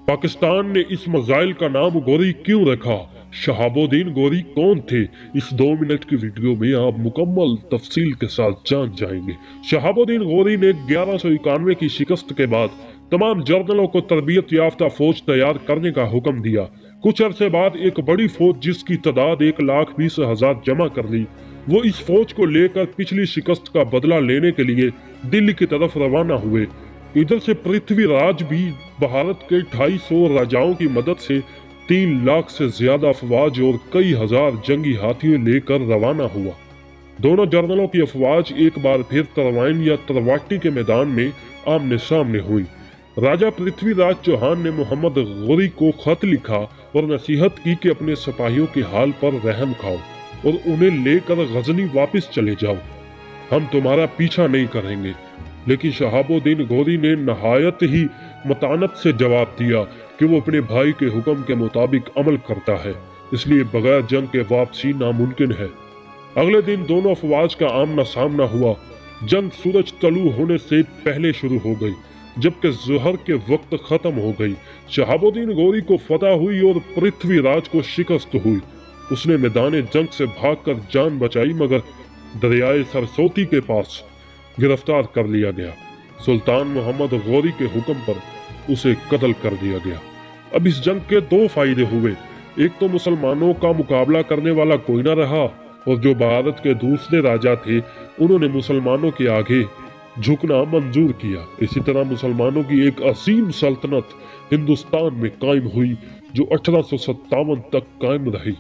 पाकिस्तान ने इस मिसाइल का नाम गोरी क्यों रखा? शहाबुद्दीन गोरी कौन थे? इस 2 मिनट की वीडियो में आप मुकम्मल तफसील के साथ जान जाएंगे। शहाबुद्दीन गोरी ने 1191 की शिकस्त के बाद तमाम जर्नलों को तरबियत याफ्ता फौज तैयार करने का हुक्म दिया। कुछ अरसे बाद एक बड़ी फौज जिसकी तादाद 1,20,000 जमा कर ली, वो इस फौज को लेकर पिछली शिकस्त का बदला लेने के लिए दिल्ली की तरफ रवाना हुए। इधर से पृथ्वीराज भी भारत के 250 राजाओं की मदद से 3 लाख से ज्यादा अफवाज और कई हजार जंगी हाथियों लेकर रवाना हुआ। दोनों जर्नलों की अफवाज एक बार फिर तरवाइन या तरवाटी के मैदान में आमने सामने हुई। राजा पृथ्वीराज चौहान ने मोहम्मद गौरी को खत लिखा और नसीहत की कि अपने सिपाहियों के हाल पर रहम खाओ और उन्हें लेकर गजनी वापस चले जाओ। हम तुम्हारा पीछा नहीं करेंगे। लेकिन शहाबुद्दीन गोरी ने नहायत ही मतानत से जवाब दिया कि वो अपने भाई के हुक्म के मुताबिक अमल करता है, इसलिए बगैर जंग के वापसी नामुमकिन है। अगले दिन दोनों अफवाज का आमना सामना हुआ। जंग सूरज तलू होने से पहले शुरू हो गई, जबकि जोहर के वक्त खत्म हो गई। शहाबुद्दीन गोरी को फतह हुई और पृथ्वीराज को शिकस्त हुई। उसने मैदान जंग से भागकर जान बचाई, मगर दरियाए सरस्वती के पास गिरफ्तार कर लिया गया। सुल्तान मोहम्मद गौरी के हुक्म पर उसे कत्ल कर दिया गया। अब इस जंग के 2 फायदे हुए। एक तो मुसलमानों का मुकाबला करने वाला कोई ना रहा, और जो भारत के दूसरे राजा थे उन्होंने मुसलमानों के आगे झुकना मंजूर किया। इसी तरह मुसलमानों की एक असीम सल्तनत हिंदुस्तान में कायम हुई, जो 1857 तक कायम रही।